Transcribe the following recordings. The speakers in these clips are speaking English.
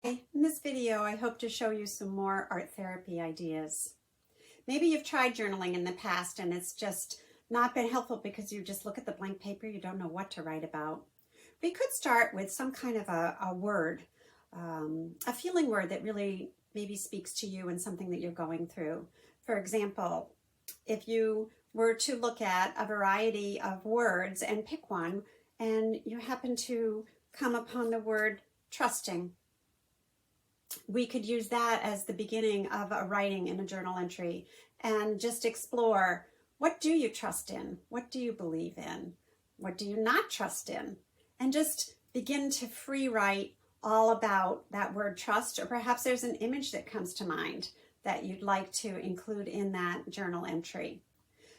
In this video, I hope to show you some more art therapy ideas. Maybe you've tried journaling in the past and it's just not been helpful because you just look at the blank paper, you don't know what to write about. We could start with some kind of a word, a feeling word that really maybe speaks to you and something that you're going through. For example, if you were to look at a variety of words and pick one, and you happen to come upon the word trusting, we could use that as the beginning of a writing in a journal entry and just explore, what do you trust in? What do you believe in? What do you not trust in? And just begin to free write all about that word trust, or perhaps there's an image that comes to mind that you'd like to include in that journal entry.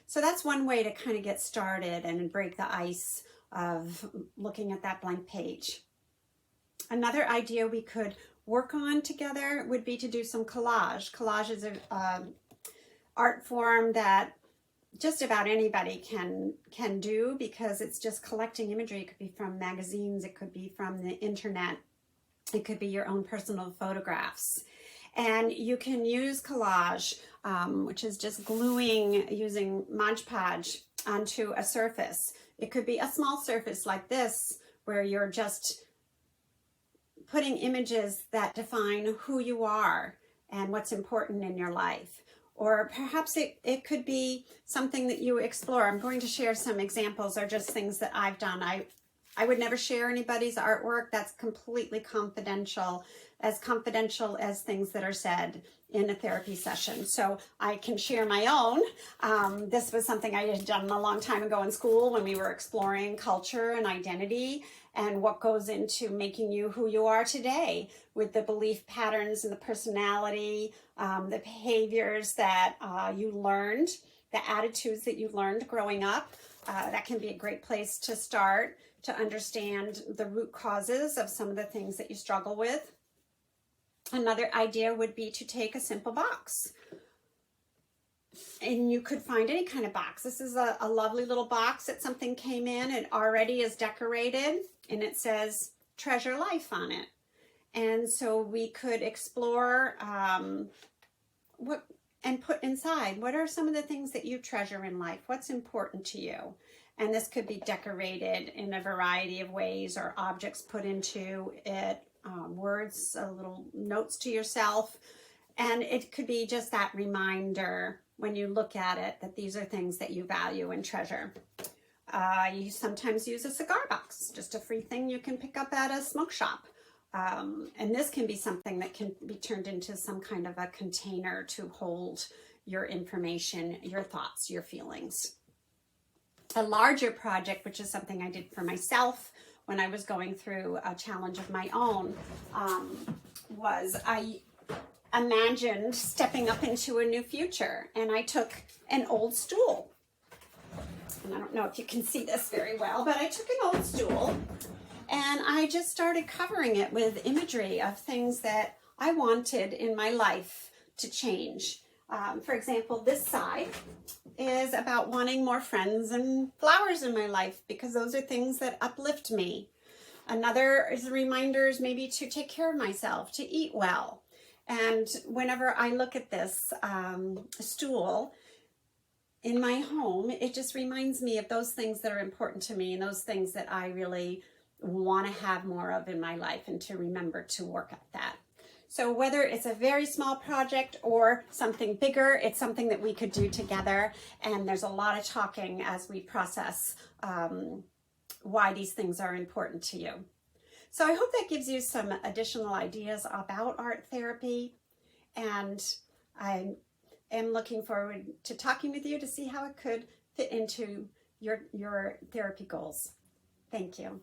So that's one way to kind of get started and break the ice of looking at that blank page. Another idea we could work on together would be to do some collage. Collage is an art form that just about anybody can do because it's just collecting imagery. It could be from magazines, it could be from the internet, it could be your own personal photographs. And you can use collage, which is just gluing using Mod Podge onto a surface. It could be a small surface like this where you're just putting images that define who you are and what's important in your life. Or perhaps it could be something that you explore. I'm going to share some examples or just things that I've done. I would never share anybody's artwork. That's completely confidential as things that are said in a therapy session. So I can share my own. This was something I had done a long time ago in school when we were exploring culture and identity and what goes into making you who you are today, with the belief patterns and the personality, the behaviors that you learned, the attitudes that you learned growing up. That can be a great place to start to understand the root causes of some of the things that you struggle with. Another idea would be to take a simple box. And you could find any kind of box. This is a lovely little box that something came in. It already is decorated and it says treasure life on it. And so we could explore what and put inside, what are some of the things that you treasure in life? What's important to you? And this could be decorated in a variety of ways, or objects put into it, words, little notes to yourself. And it could be just that reminder when you look at it that these are things that you value and treasure. You sometimes use a cigar box, just a free thing you can pick up at a smoke shop. And this can be something that can be turned into some kind of a container to hold your information, your thoughts, your feelings. A larger project, which is something I did for myself when I was going through a challenge of my own, was I imagined stepping up into a new future, and I took an old stool. And I don't know if you can see this very well, but I took an old stool and I just started covering it with imagery of things that I wanted in my life to change. For example, this side is about wanting more friends and flowers in my life because those are things that uplift me. Another is reminders maybe to take care of myself, to eat well. And whenever I look at this stool in my home, it just reminds me of those things that are important to me and those things that I really want to have more of in my life, and to remember to work at that. So whether it's a very small project or something bigger, it's something that we could do together. And there's a lot of talking as we process why these things are important to you. So I hope that gives you some additional ideas about art therapy. And I am looking forward to talking with you to see how it could fit into your therapy goals. Thank you.